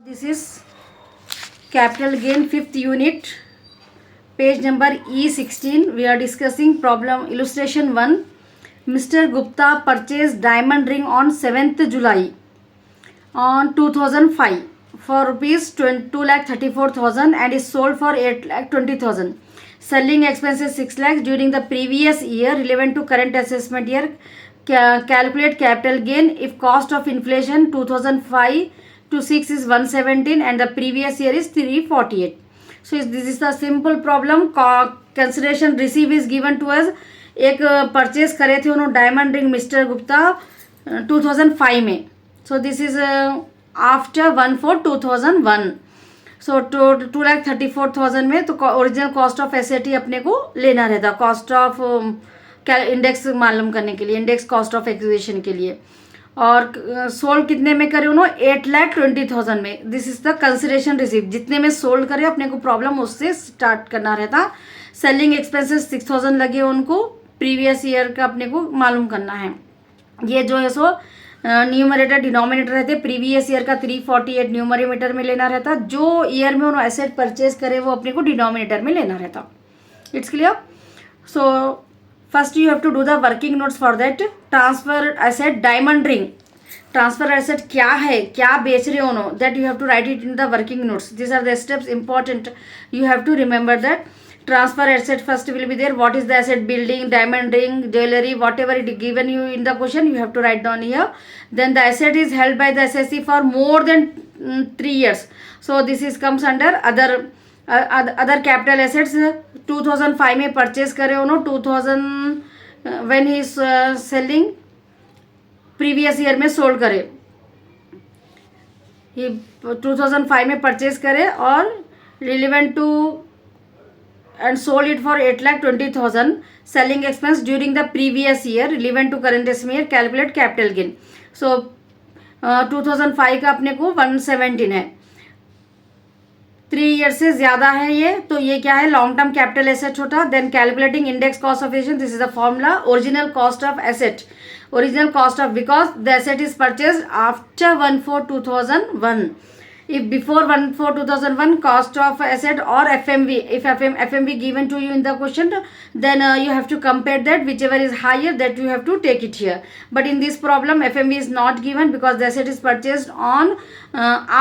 This is capital gain fifth unit, page number E16. We are discussing problem illustration 1. Mr. Gupta purchased diamond ring on 7th July on 2005 for rupees 2,34,000 and is sold for 8,20,000. Selling expenses 6 lakhs during the previous year relevant to current assessment year. Calculate capital gain if cost of inflation 2005 to 6 is 117 and the previous year is 348. So this is the simple problem. Consideration receive is given to us. एक purchase करे थे उन्होंने diamond ring mister Gupta 2005 में. So this is after 1/4/2001. सो 2,34,000 में तो original cost of asset ही अपने को लेना रहता, कॉस्ट ऑफ इंडेक्स मालूम करने के लिए, इंडेक्स कॉस्ट ऑफ एक्विजिशन के लिए. और सोल्ड कितने में करे उन्होंने 8,20,000 में. This is the consideration receive. जितने में सोल्ड करे अपने को प्रॉब्लम उससे स्टार्ट करना रहता. सेलिंग एक्सपेंसेस 6,000 लगे उनको, प्रीवियस ईयर का अपने को मालूम करना है. ये जो है सो न्यूमरेटर डिनोमिनेटर रहते, प्रीवियस ईयर का 348 न्यूमरेटर में लेना रहता. जो ईयर में उन्होंने एसेट परचेज करे वो अपने को डिनोमिनेटर में लेना रहता. It's clear. So first you have to do the working notes for that. Transfer asset diamond ring. Transfer asset क्या है, क्या बेच रहे हो उन्होंने, that you have to write it in the working notes. These are the steps important. You have to remember that. Transfer asset first will be there. What is the asset? Building, diamond ring, jewelry, whatever it is given you in the question, you have to write down here. Then the asset is held by the SSC for more than 3 years. So this is comes under other capital assets. 2005 में purchase करे उन्होंने, 2000 when he selling previous year में sold करे. He 2005 में purchase करे और relevant to and sold it for 8,20,000. Selling expense during the previous year relevant to current estimate year. Calculate capital gain. So 2005 का अपने को 117 है, 3 ईयर से ज़्यादा है ये, तो ये क्या है, लॉन्ग टर्म कैपिटल एसेट होता. Then calculating index cost of asset. This is the formula. Original cost of asset, original cost of, because the asset is purchase after 1/4/2001. If before 1/4/2001 cost of asset or FMV, if FMV given to you in the question, then you have to compare that, whichever is higher that you have to take it here. But in this problem FMV is not given because the asset is purchased on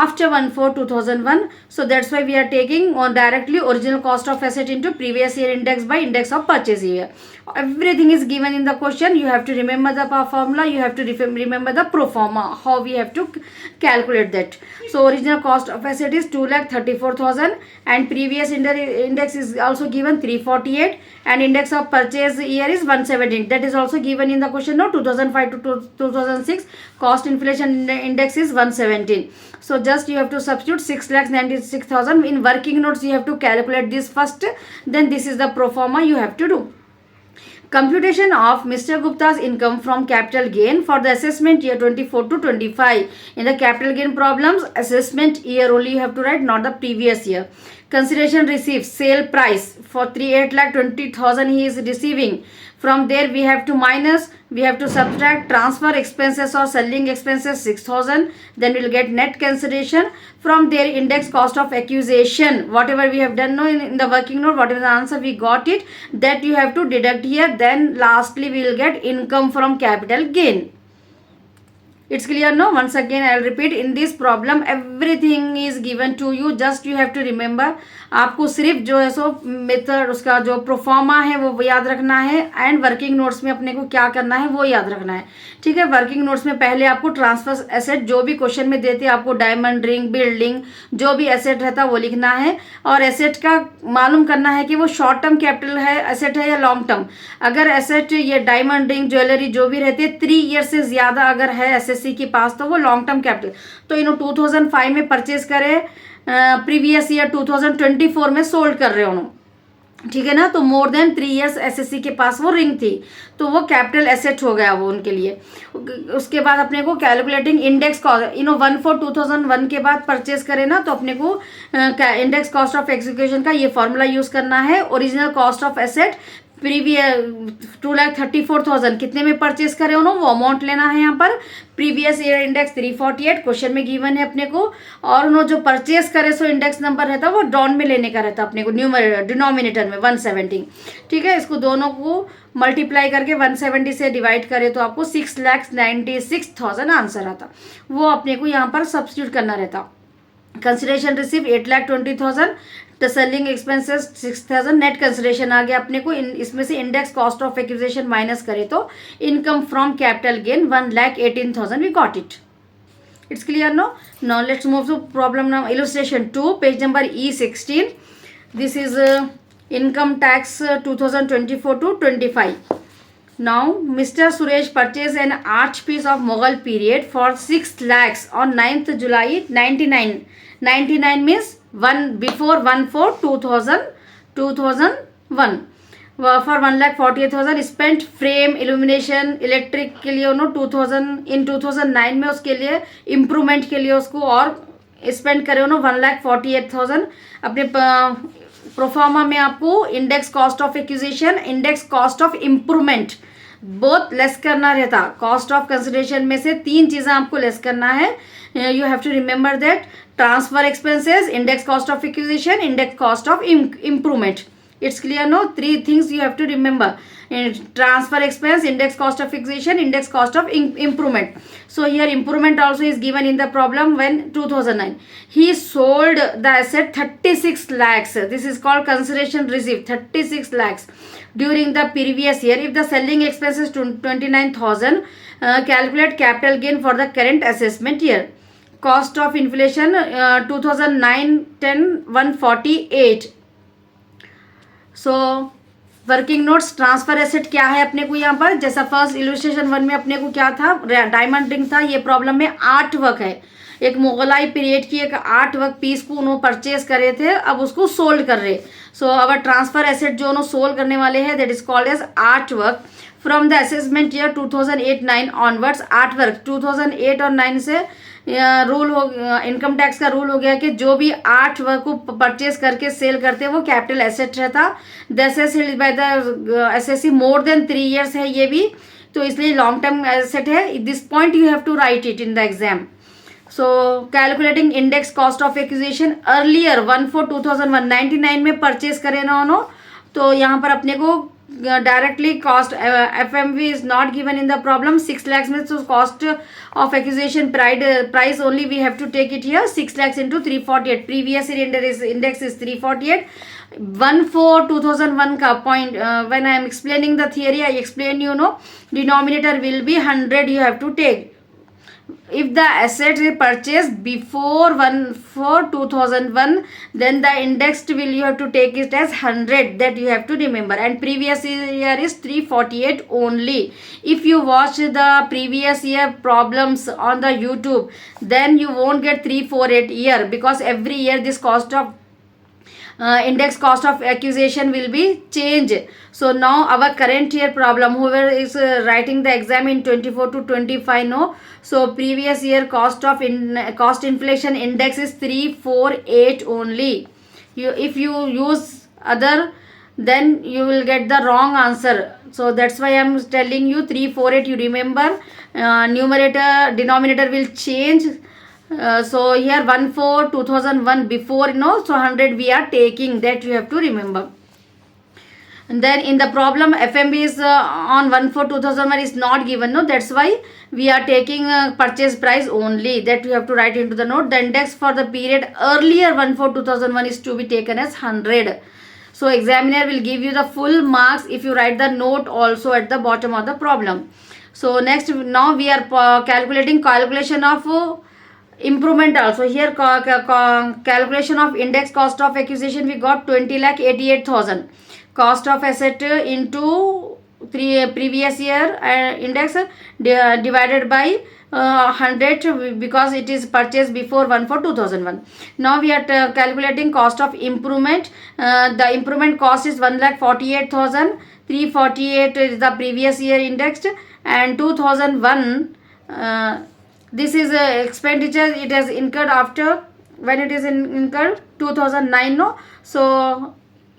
after 1/4/2001. So that's why we are taking on directly original cost of asset into previous year index by index of purchase year. Everything is given in the question. You have to remember the formula. You have to remember the pro forma, how we have to calculate that. So original cost of asset is 2,34,000 and previous index is also given 348 and index of purchase year is 117. That is also given in the question. No, 2005 to 2006 cost inflation index is 117. So just you have to substitute 6,96,000 in working notes. You have to calculate this first, then this is the pro forma you have to do. Computation of Mr. Gupta's income from capital gain for the assessment year 24 to 25. In the capital gain problems, assessment year only you have to write, not the previous year. Consideration received, sale price for 8,20,000 he is receiving. From there we have to minus, we have to subtract transfer expenses or selling expenses 6,000. Then we'll get net consideration. From there index cost of acquisition, whatever we have done now in the working note, whatever the answer we got it, that you have to deduct here. Then lastly we will get income from capital gain. It's clear no? Once again I will repeat, in this problem everything is given to you. Just you have to remember. आपको सिर्फ जो है सो method, उसका जो proforma है वो याद रखना है एंड वर्किंग नोट्स में अपने को क्या करना है वो याद रखना है. ठीक है. वर्किंग नोट्स में पहले आपको ट्रांसफर एसेट जो भी क्वेश्चन में देते हैं आपको डायमंड रिंग, बिल्डिंग, जो भी एसेट रहता है वो लिखना है और एसेट का मालूम करना है कि वो शॉर्ट टर्म कैपिटल है एसेट है या लॉन्ग टर्म. अगर एसेट ये डायमंड रिंग, ज्वेलरी जो भी रहती है 3 ईयर से ज़्यादा अगर है एसएससी के पास तो वो लॉन्ग टर्म कैपिटल. तो इन्होंने 2005 में परचेज करे, प्रीवियस ईयर 2024 में सोल्ड कर रहे हो उन्होंने. ठीक है ना. तो मोर देन 3 ईयर्स एसएससी के पास वो रिंग थी तो वो कैपिटल एसेट हो गया वो उनके लिए. उसके बाद अपने को कैलकुलेटिंग इंडेक्स कॉस्ट, 1/4/2001 के बाद परचेज करे ना तो अपने को इंडेक्स कॉस्ट ऑफ एग्जीक्यूशन का ये फॉर्मूला यूज करना है. Original cost of asset previous 2,34,000 कितने में परचेज करे उन्होंने, वो अमाउंट लेना है यहाँ पर। प्रीवियस ईयर इंडेक्स 348 क्वेश्चन में गिवन है अपने को, और उन्होंने जो परचेज करे सो इंडेक्स नंबर रहता है वो डाउन में लेने का रहता है अपने को, डिनोमिनेटर में 170। ठीक है, इसको दोनों को मल्टीप्लाई करके 170 से डिवाइड करे तो आपको 6,96,000 आंसर आता, वो अपने को यहाँ पर सब्स्टिट्यूट करना रहता। Consideration receive 8,20,000, the selling expenses 6,000, net consideration आ गया अपने को। इसमें से index cost of acquisition minus करे तो income from capital gain 1,18,000, we got it. It's clear no. Now let's move to problem number illustration 2, page number E16. This is income tax 2024 to 25. Now, Mr. Suresh purchased an arch piece of Mughal period for 6 lakhs on 9th July 99. 99 means before 1/4/2001. For 1,48,000 spent frame, illumination, electric के लिए उन्होंने 2009 में उसके लिए improvement के लिए उसको और स्पेंड करे उन्होंने 1,48,000। अपने प्रोफार्मा में आपको index cost of acquisition, index cost of improvement बहुत लेस करना रहता। कॉस्ट ऑफ कंसिडरेशन में से 3 चीज़ें आपको लेस करना है। You have to remember that transfer expenses, index cost of acquisition, index cost of improvement. It's clear, no? 3 things you have to remember: transfer expense, index cost of acquisition, index cost of improvement. So here improvement also is given in the problem. When 2009 he sold the asset 36 lakhs, this is called consideration received, 36 lakhs during the previous year. If the selling expense is 29,000, calculate capital gain for the current assessment year. Cost of inflation 2009-10 148. So working notes, transfer asset क्या है अपने को यहाँ पर, जैसा first illustration 1 में अपने को क्या था, डायमंड रिंग था। ये प्रॉब्लम में आर्ट वर्क है, एक मुगलाई पीरियड की एक आर्ट वर्क पीस को उन्होंने परचेज करे थे, अब उसको सोल्ड कर रहे। सो अवर ट्रांसफर एसेट जो उन्होंने सोल्ड करने वाले हैं that is called as art work. From the assessment year 2008-9 onwards, art work 2008 और 9 से रूल हो, इनकम टैक्स का रूल हो गया कि जो भी आर्ट वर्क को परचेज करके सेल करते हैं वो कैपिटल एसेट रहता। The asset by the SSC more than 3 years है ये भी, तो इसलिए लॉन्ग टर्म एसेट है। This point you have to write it in the exam. So calculating index cost of acquisition earlier 1/4/2001, 99 में परचेज करे ना उन्होंने, तो यहाँ पर अपने को directly cost FMV is not given in the problem. 6 lakhs में तो cost of acquisition price only we have to take it here 6 lakhs into 348. Previous year index is 348. 1/4/2001 का point when I am explaining the theory I explain you know denominator will be 100 you have to take. If the asset is purchased before 1/4/2001, then the indexed will you have to take it as 100, that you have to remember, and previous year is 348 only. If you watch the previous year problems on the YouTube, then you won't get 348 year, because every year this cost of index cost of acquisition will be changed. So now our current year problem, whoever is writing the exam in 24 to 25, no, so previous year cost of cost inflation index is 348 only. If you use other, then you will get the wrong answer. So that's why I am telling you 348 you remember. Numerator denominator will change. So here 1/4/2001 before, so 100 we are taking, that you have to remember. And then in the problem FMB is on 1/4/2001 is not given, no, that's why we are taking purchase price only, that you have to write into the note. The index for the period earlier 1/4/2001 is to be taken as 100. So examiner will give you the full marks if you write the note also at the bottom of the problem. So next, now we are calculation of improvement also. Here calculation of index cost of acquisition we got 20,88,000. Cost of asset into previous year index divided by 100, because it is purchased before 1/4/2001. Now we are calculating cost of improvement. The improvement cost is 1,48,000. 348 is the previous year indexed, and 2001 this is expenditure it has incurred after, when it is incurred 2009, no, so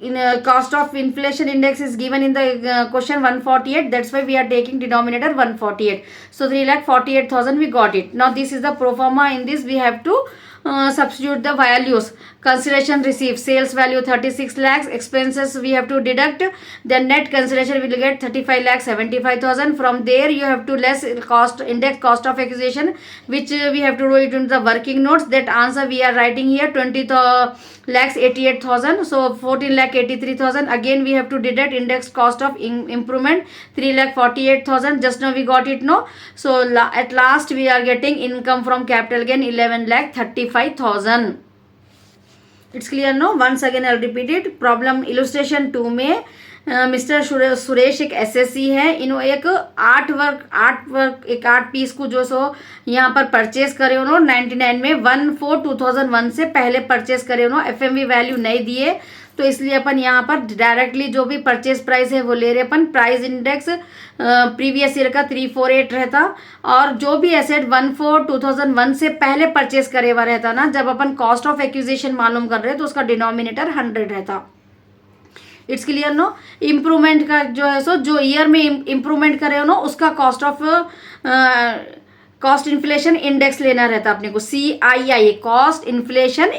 in cost of inflation index is given in the question 148, that's why we are taking denominator 148. So 3,48,000 we got it. Now this is the pro forma. In this we have to substitute the values. Consideration received, sales value 36 lakhs, expenses we have to deduct, then net consideration we will get 35 lakhs 75,000. From there you have to less cost, index cost of acquisition, which we have to do it in the working notes. That answer we are writing here 20 lakhs 88,000. So 14 lakh 83,000. Again we have to deduct index cost of improvement 3 lakh 48,000. Just now we got it, no? So at last we are getting income from capital gain 11 lakh 35,000. It's clear, no? Once again I'll repeat it. Problem illustration 2 में mister Suresh एक SSC है, इन्होंने एक art piece को जो सो यहाँ पर purchase करे उन्होंने 99 में 1/4/2001 से पहले परचेज करे उन्होंने, एफएमवी वैल्यू नहीं दिए, तो इसलिए अपन यहाँ पर डायरेक्टली जो भी परचेज प्राइस है वो ले रहे अपन. प्राइस इंडेक्स प्रीवियस ईयर का 348 रहता, और जो भी एसेट 1/4/2001 से पहले परचेज करे हुआ रहता ना, जब अपन कॉस्ट ऑफ एक्विजिशन मालूम कर रहे तो उसका डिनोमिनेटर 100 रहता. It's clear, no? इम्प्रूवमेंट का जो है सो जो ईयर में इम्प्रूवमेंट करे हो ना, उसका कॉस्ट इन्फ्लेशन इंडेक्स लेना रहता अपने को. CII कॉस्ट इन्फ्लेशन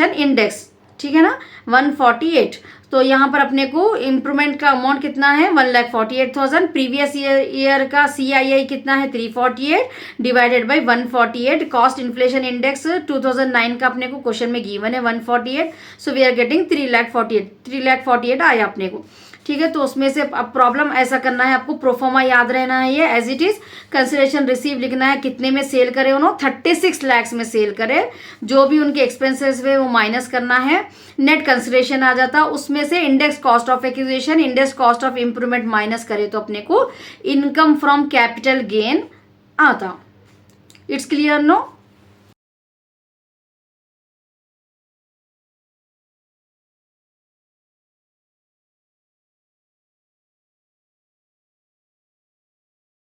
इंडेक्स, ठीक है ना? 148. तो यहाँ पर अपने को इम्प्रूवमेंट का अमाउंट कितना है 1,48,000. प्रीवियस ईयर का CII कितना है 348 divided by 148. Cost inflation index 2009 का अपने को क्वेश्चन में गिवन है 148. सो वी आर गेटिंग 3,48,000 आया अपने को, ठीक है? तो उसमें से अब प्रॉब्लम ऐसा करना है आपको, प्रोफॉर्मा याद रहना है ये as it is. Consideration receive लिखना है, कितने में सेल करे उन्होंने 36 लाख में सेल करे, जो भी उनके एक्सपेंसेस हुए वो माइनस करना है. नेट कंसिडरेशन आ जाता, उसमें से index cost of acquisition, index cost of improvement minus करे तो अपने को इनकम फ्रॉम कैपिटल गेन आता. It's clear, no?